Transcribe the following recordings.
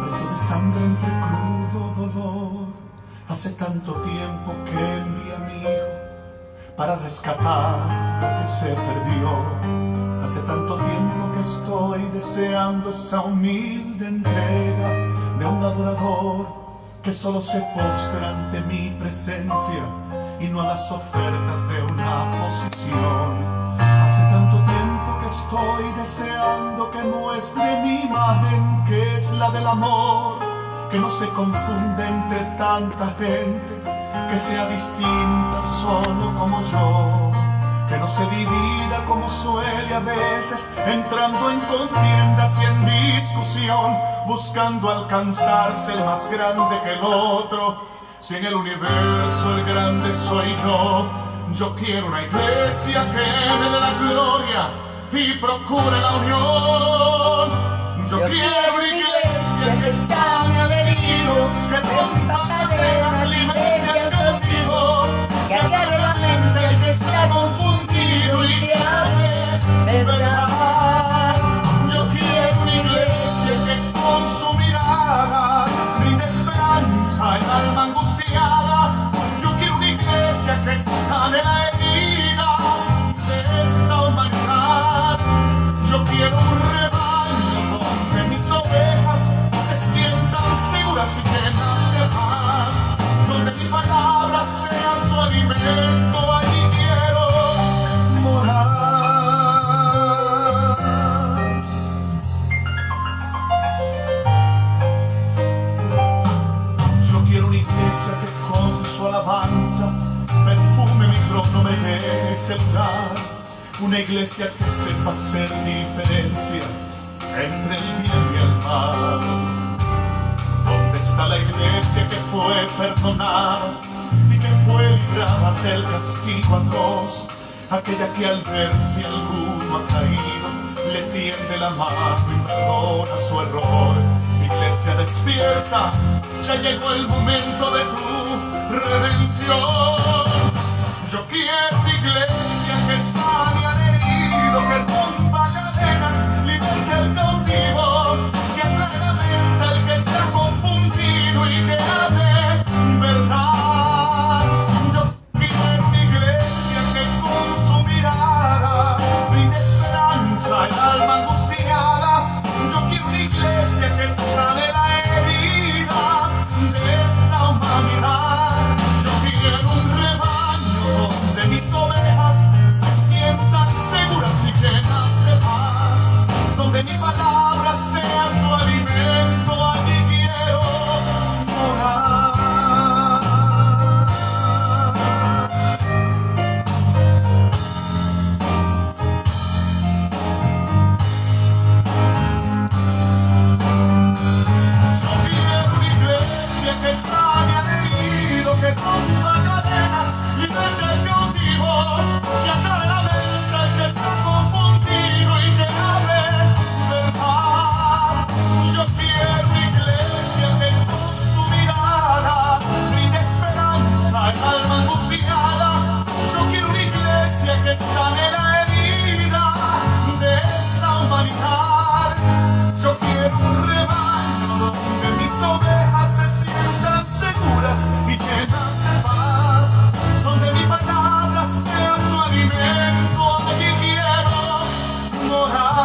preso de sangre entre crudo dolor. Hace tanto tiempo que envié a mi hijo para rescatar lo que se perdió. Hace tanto tiempo que estoy deseando esa humilde entrega de un adorador que solo se postra ante mi presencia y no a las ofertas de una posición. Hace tanto tiempo que estoy deseando que muestre mi imagen, que es la del amor, que no se confunde entre tanta gente, que sea distinta solo como yo, que no se divida como suele a veces, entrando en contiendas y en discusión, buscando alcanzarse el más grande que el otro. Si en el universo el grande soy yo quiero una iglesia que me dé la gloria y procure la unión. Yo quiero una iglesia que sane al herido, que rompa cadenas, libere al cautivo, que aclare la mente al que está confundido y que hable verdad. Yo quiero una iglesia que con su mirada brinde esperanza al alma angustiada. Yo quiero una iglesia que sane la herida de esta humanidad. Yo quiero un rebaño donde mis ovejas se sientan seguras y llenas de paz, donde mi palabra sea su alimento. Allí quiero morar. Yo quiero una iglesia que con su alabanza perfume mi trono, me dé ese lugar. Una iglesia que sepa hacer diferencia entre el bien y el mal. ¿Dónde está la iglesia que fue perdonada y que fue librada del castigo atroz? Aquella que al ver si alguno ha caído le tiende la mano y perdona su error. Iglesia despierta, ya llegó el momento de tu redención. Yo quiero una iglesia que sane al herido, que rompa cadenas, liberte al cautivo, que aclare la mente al que está confundido y que hable verdad. Yo quiero una iglesia que con su mirada brinde esperanza al alma angustiada. Yo quiero una iglesia que sane la herida de esta humanidad. Yo quiero un rebaño donde mis ovejas se sientan seguras y llenas de paz, donde mi palabra sea su alimento. Allí quiero morar. Yo quiero una iglesia que sane al herido, que rompa cadenas, liberte al cautivo, que aclare la mente al que está confundido y que hable verdad. Yo quiero una iglesia que con su mirada brinde esperanza al alma angustiada. Yo quiero una iglesia que sane la herida de esta humanidad. Yo quiero un rebaño donde mis ovejas se sientan seguras y llenas de paz, donde mi palabra sea su alimento. Allí quiero morar.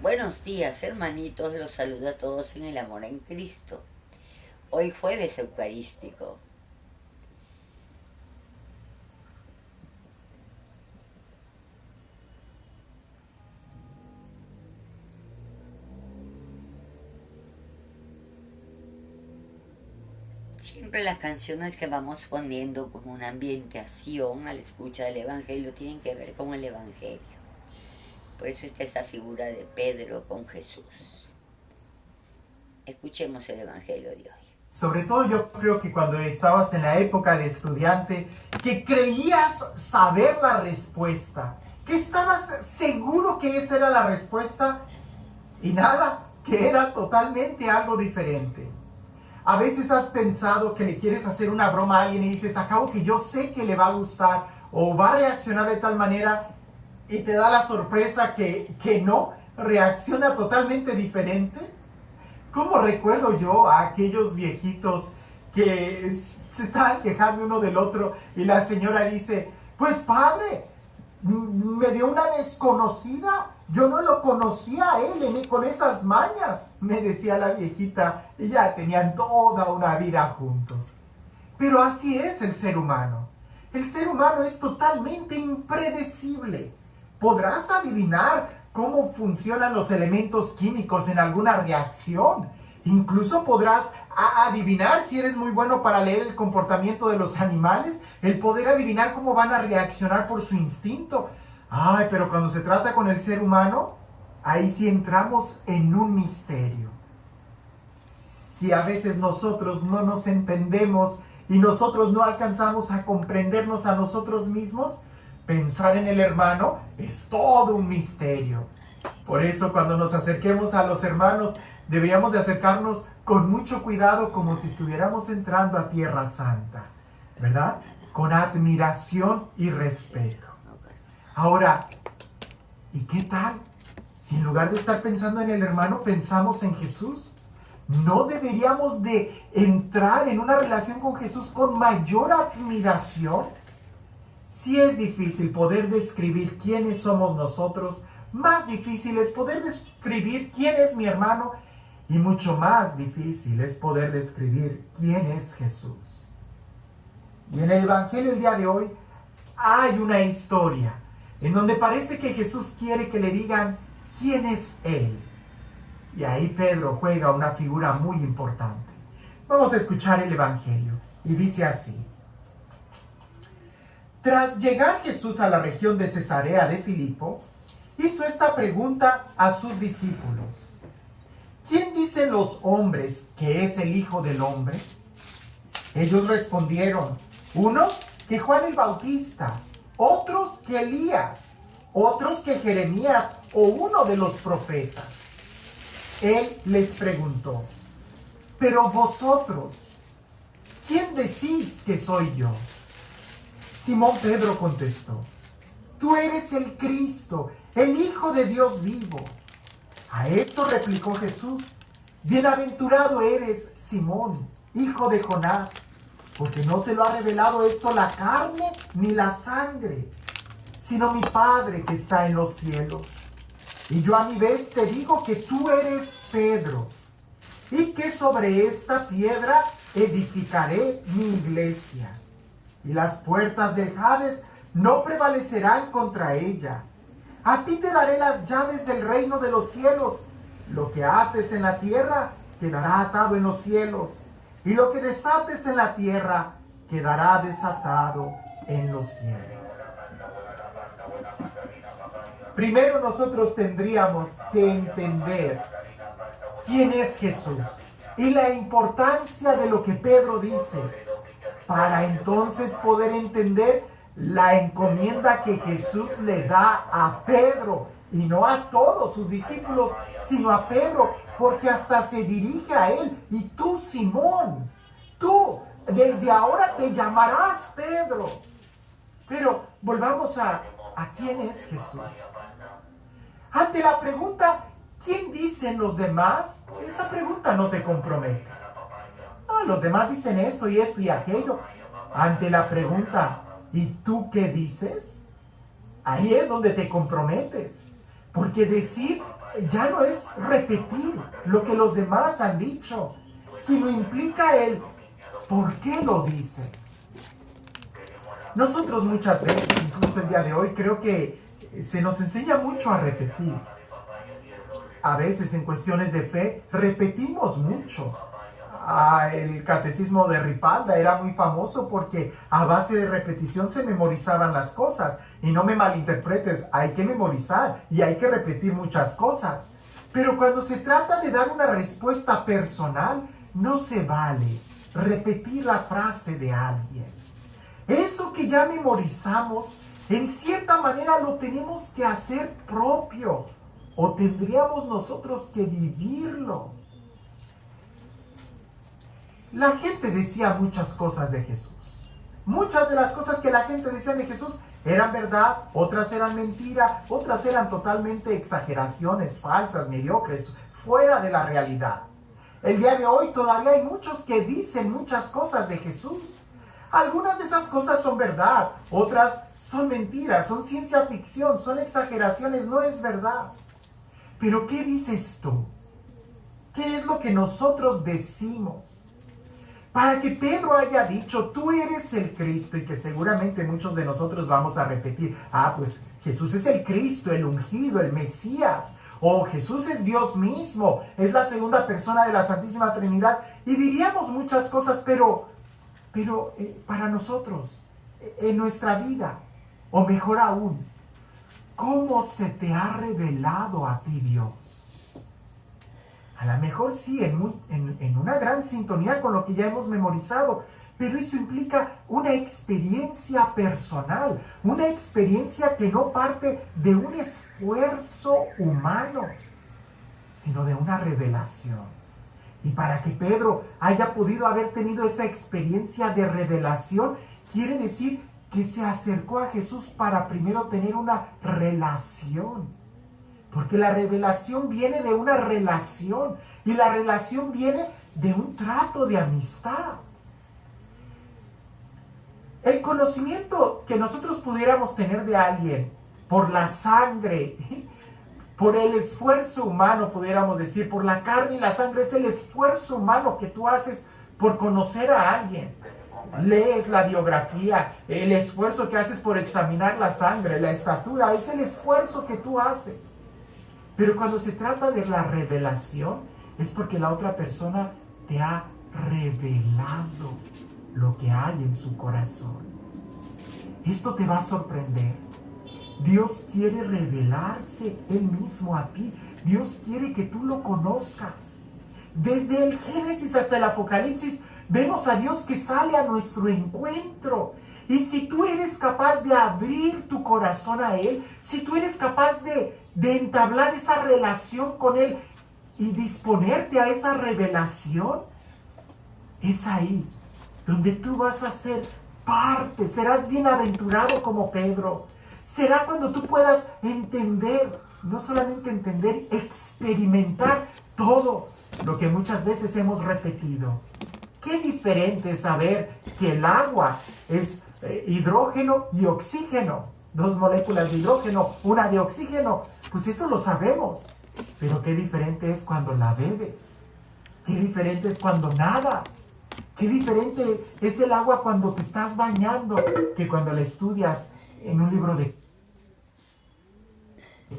Buenos días, hermanitos, los saludo a todos en el amor en Cristo. Hoy jueves eucarístico. Siempre las canciones que vamos poniendo como una ambientación a la escucha del Evangelio tienen que ver con el Evangelio. Por eso está esa figura de Pedro con Jesús. Escuchemos el Evangelio de hoy. Sobre todo yo creo que cuando estabas en la época de estudiante, que creías saber la respuesta, que estabas seguro que esa era la respuesta y nada, que era totalmente algo diferente. A veces has pensado que le quieres hacer una broma a alguien y dices, acabo que yo sé que le va a gustar o va a reaccionar de tal manera y te da la sorpresa que no, reacciona totalmente diferente. ¿Cómo recuerdo yo a aquellos viejitos que se estaban quejando uno del otro y la señora dice, pues padre, me dio una desconocida, yo no lo conocía a él con esas mañas, me decía la viejita, y ya tenían toda una vida juntos. Pero así es el ser humano. El ser humano es totalmente impredecible. Podrás adivinar cómo funcionan los elementos químicos en alguna reacción. Incluso podrás adivinar, si eres muy bueno para leer el comportamiento de los animales, el poder adivinar cómo van a reaccionar por su instinto. Ay, pero cuando se trata con el ser humano, ahí sí entramos en un misterio. Si a veces nosotros no nos entendemos y nosotros no alcanzamos a comprendernos a nosotros mismos, pensar en el hermano es todo un misterio. Por eso cuando nos acerquemos a los hermanos, deberíamos de acercarnos con mucho cuidado, como si estuviéramos entrando a Tierra Santa, ¿verdad? Con admiración y respeto. Ahora, ¿y qué tal si en lugar de estar pensando en el hermano, pensamos en Jesús? ¿No deberíamos de entrar en una relación con Jesús con mayor admiración? Si es difícil poder describir quiénes somos nosotros, más difícil es poder describir quién es mi hermano, y mucho más difícil es poder describir quién es Jesús. Y en el Evangelio el día de hoy hay una historia en donde parece que Jesús quiere que le digan quién es Él. Y ahí Pedro juega una figura muy importante. Vamos a escuchar el Evangelio. Y dice así. Tras llegar Jesús a la región de Cesarea de Filipo, hizo esta pregunta a sus discípulos. ¿Quién dicen los hombres que es el Hijo del Hombre? Ellos respondieron, unos que Juan el Bautista, otros que Elías, otros que Jeremías o uno de los profetas. Él les preguntó, pero vosotros, ¿quién decís que soy yo? Simón Pedro contestó, tú eres el Cristo, el Hijo de Dios vivo. A esto replicó Jesús, bienaventurado eres, Simón, hijo de Jonás, porque no te lo ha revelado esto la carne ni la sangre, sino mi Padre que está en los cielos. Y yo a mi vez te digo que tú eres Pedro, y que sobre esta piedra edificaré mi iglesia, y las puertas del Hades no prevalecerán contra ella. A ti te daré las llaves del reino de los cielos. Lo que ates en la tierra quedará atado en los cielos, y lo que desates en la tierra quedará desatado en los cielos. Primero nosotros tendríamos que entender quién es Jesús y la importancia de lo que Pedro dice, para entonces poder entender la encomienda que Jesús le da a Pedro, y no a todos sus discípulos, sino a Pedro, porque hasta se dirige a él. Y tú, Simón, tú desde ahora te llamarás Pedro. Pero volvamos a quién es Jesús. Ante la pregunta, ¿quién dicen los demás? Esa pregunta no te compromete. Los demás dicen esto y aquello. Ante la pregunta, ¿y tú qué dices? Ahí es donde te comprometes. Porque decir ya no es repetir lo que los demás han dicho, sino implica el ¿por qué lo dices? Nosotros muchas veces, incluso el día de hoy, creo que se nos enseña mucho a repetir. A veces en cuestiones de fe repetimos mucho. El catecismo de Ripalda era muy famoso porque a base de repetición se memorizaban las cosas. Y no me malinterpretes, hay que memorizar y hay que repetir muchas cosas. Pero cuando se trata de dar una respuesta personal, no se vale repetir la frase de alguien. Eso que ya memorizamos, en cierta manera lo tenemos que hacer propio, o tendríamos nosotros que vivirlo. la gente decía muchas cosas de Jesús. Muchas de las cosas que la gente decía de Jesús eran verdad, otras eran mentira, otras eran totalmente exageraciones falsas, mediocres, fuera de la realidad. El día de hoy todavía hay muchos que dicen muchas cosas de Jesús. Algunas de esas cosas son verdad, otras son mentiras, son ciencia ficción, son exageraciones, no es verdad. Pero ¿qué dices tú? ¿Qué es lo que nosotros decimos? Para que Pedro haya dicho, tú eres el Cristo, y que seguramente muchos de nosotros vamos a repetir, pues Jesús es el Cristo, el ungido, el Mesías, o Jesús es Dios mismo, es la segunda persona de la Santísima Trinidad, y diríamos muchas cosas, pero para nosotros, en nuestra vida, o mejor aún, ¿cómo se te ha revelado a ti Dios? A lo mejor sí, en una gran sintonía con lo que ya hemos memorizado, pero eso implica una experiencia personal, una experiencia que no parte de un esfuerzo humano, sino de una revelación. Y para que Pedro haya podido haber tenido esa experiencia de revelación, quiere decir que se acercó a Jesús para primero tener una relación. Porque la revelación viene de una relación, y la relación viene de un trato de amistad. El conocimiento que nosotros pudiéramos tener de alguien por la sangre, por el esfuerzo humano, pudiéramos decir, por la carne y la sangre, es el esfuerzo humano que tú haces por conocer a alguien. Lees la biografía, el esfuerzo que haces por examinar la sangre, la estatura, es el esfuerzo que tú haces. Pero cuando se trata de la revelación, es porque la otra persona te ha revelado lo que hay en su corazón. Esto te va a sorprender. Dios quiere revelarse Él mismo a ti. Dios quiere que tú lo conozcas. Desde el Génesis hasta el Apocalipsis, vemos a Dios que sale a nuestro encuentro. Y si tú eres capaz de abrir tu corazón a Él, si tú eres capaz de entablar esa relación con Él y disponerte a esa revelación, es ahí donde tú vas a ser parte, serás bienaventurado como Pedro. Será cuando tú puedas entender, no solamente entender, experimentar todo lo que muchas veces hemos repetido. Qué diferente es saber que el agua es hidrógeno y oxígeno. 2 moléculas de hidrógeno, una de oxígeno. Pues eso lo sabemos. Pero qué diferente es cuando la bebes. Qué diferente es cuando nadas. Qué diferente es el agua cuando te estás bañando que cuando la estudias en un libro de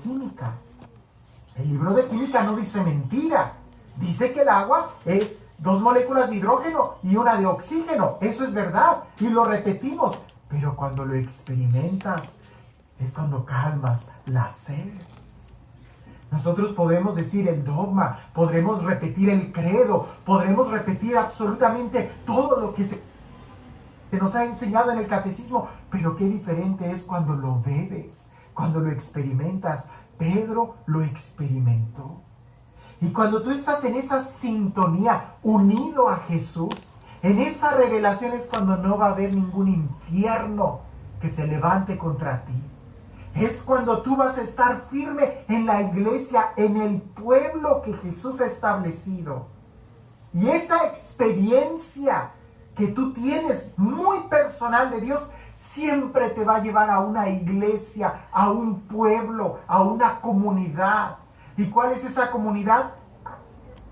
química. El libro de química no dice mentira. Dice que el agua es 2 moléculas de hidrógeno y una de oxígeno. Eso es verdad. Y lo repetimos. Pero cuando lo experimentas, es cuando calmas la sed. Nosotros podremos decir el dogma, podremos repetir el credo, podremos repetir absolutamente todo lo que se nos ha enseñado en el catecismo, pero qué diferente es cuando lo bebes, cuando lo experimentas. Pedro lo experimentó. Y cuando tú estás en esa sintonía, unido a Jesús, en esa revelación es cuando no va a haber ningún infierno que se levante contra ti. Es cuando tú vas a estar firme en la iglesia, en el pueblo que Jesús ha establecido. Y esa experiencia que tú tienes muy personal de Dios, siempre te va a llevar a una iglesia, a un pueblo, a una comunidad. ¿Y cuál es esa comunidad?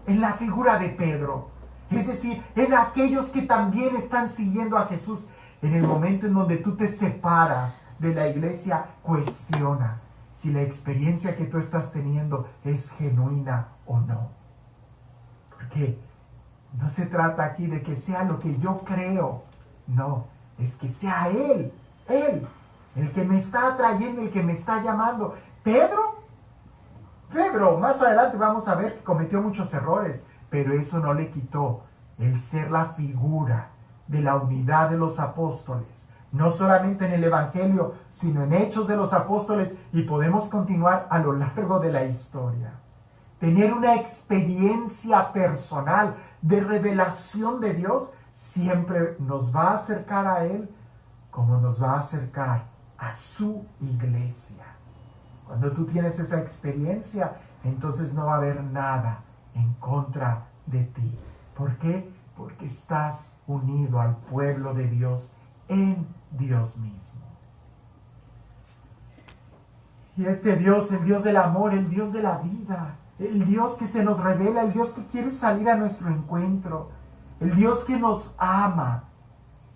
En la figura de Pedro. Es decir, en aquellos que también están siguiendo a Jesús. En el momento en donde tú te separas de la iglesia, cuestiona si la experiencia que tú estás teniendo es genuina o no. Porque no se trata aquí de que sea lo que yo creo. No, es que sea Él, el que me está atrayendo, el que me está llamando. Pedro, más adelante vamos a ver que cometió muchos errores, pero eso no le quitó el ser la figura de la unidad de los apóstoles, no solamente en el Evangelio, sino en Hechos de los Apóstoles, y podemos continuar a lo largo de la historia. tener una experiencia personal de revelación de Dios, siempre nos va a acercar a Él como nos va a acercar a su iglesia. Cuando tú tienes esa experiencia, entonces no va a haber nada en contra de ti. ¿Por qué? Porque estás unido al pueblo de Dios en Dios mismo. Y este Dios, el Dios del amor, el Dios de la vida, el Dios que se nos revela, el Dios que quiere salir a nuestro encuentro, el Dios que nos ama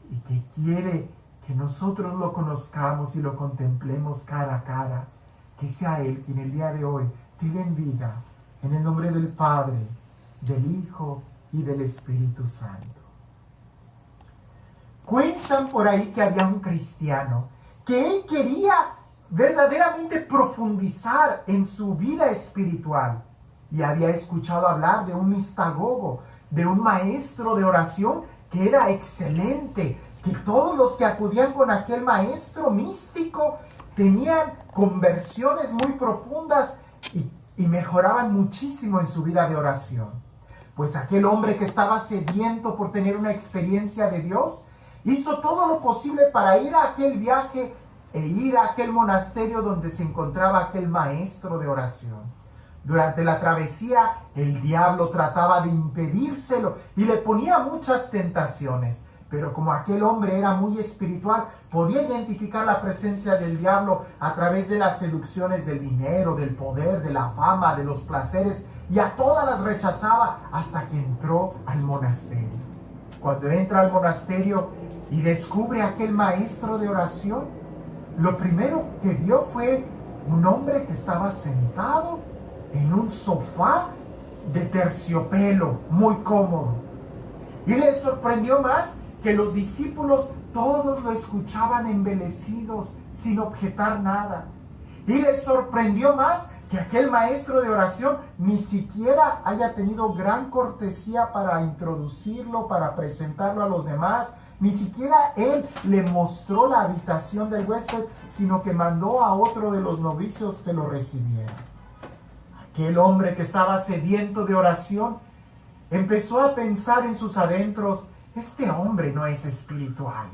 y que quiere que nosotros lo conozcamos y lo contemplemos cara a cara, que sea Él quien el día de hoy te bendiga en el nombre del Padre, del Hijo y del Espíritu Santo. Cuentan por ahí que había un cristiano que él quería verdaderamente profundizar en su vida espiritual y había escuchado hablar de un mistagogo, de un maestro de oración que era excelente, que todos los que acudían con aquel maestro místico tenían conversiones muy profundas y mejoraban muchísimo en su vida de oración. Pues aquel hombre que estaba sediento por tener una experiencia de Dios, hizo todo lo posible para ir a aquel viaje e ir a aquel monasterio donde se encontraba aquel maestro de oración. Durante la travesía, el diablo trataba de impedírselo y le ponía muchas tentaciones. Pero como aquel hombre era muy espiritual, podía identificar la presencia del diablo a través de las seducciones del dinero, del poder, de la fama, de los placeres, y a todas las rechazaba hasta que entró al monasterio. Cuando entra al monasterio y descubre a aquel maestro de oración, lo primero que vio fue un hombre que estaba sentado en un sofá de terciopelo, muy cómodo. Y le sorprendió más que los discípulos todos lo escuchaban embelecidos, sin objetar nada. Y le sorprendió más que aquel maestro de oración ni siquiera haya tenido gran cortesía para introducirlo, para presentarlo a los demás. Ni siquiera él le mostró la habitación del huésped, sino que mandó a otro de los novicios que lo recibiera. Aquel hombre que estaba sediento de oración empezó a pensar en sus adentros: este hombre no es espiritual.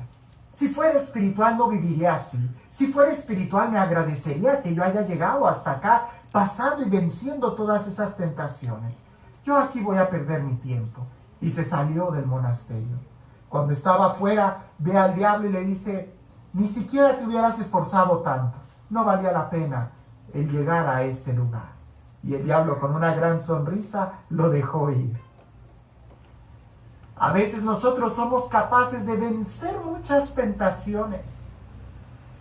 Si fuera espiritual no viviría así. Si fuera espiritual me agradecería que yo haya llegado hasta acá, pasando y venciendo todas esas tentaciones. Yo aquí voy a perder mi tiempo. Y se salió del monasterio. Cuando estaba afuera, ve al diablo y le dice: ni siquiera te hubieras esforzado tanto. No valía la pena el llegar a este lugar. Y el diablo, con una gran sonrisa, lo dejó ir. A veces nosotros somos capaces de vencer muchas tentaciones,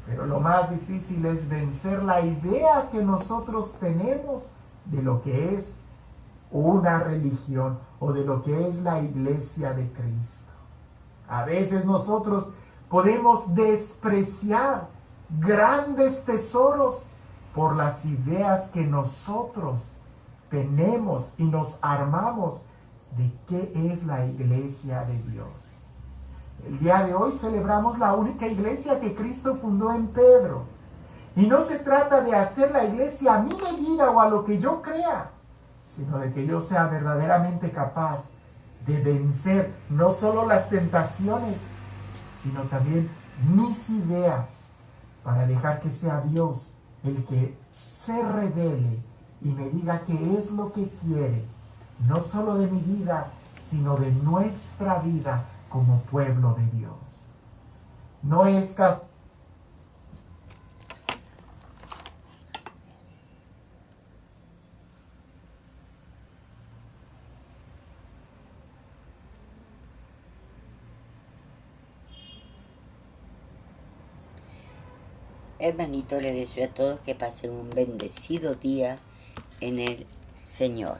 pero lo más difícil es vencer la idea que nosotros tenemos de lo que es una religión o de lo que es la iglesia de Cristo. A veces nosotros podemos despreciar grandes tesoros por las ideas que nosotros tenemos y nos armamos de qué es la iglesia de Dios. El día de hoy celebramos la única iglesia que Cristo fundó en Pedro. Y no se trata de hacer la iglesia a mi medida o a lo que yo crea, sino de que yo sea verdaderamente capaz de vencer no solo las tentaciones, sino también mis ideas, para dejar que sea Dios el que se revele y me diga qué es lo que quiere, no solo de mi vida, sino de nuestra vida como pueblo de Dios. No es casualidad. Hermanito, le deseo a todos que pasen un bendecido día en el Señor.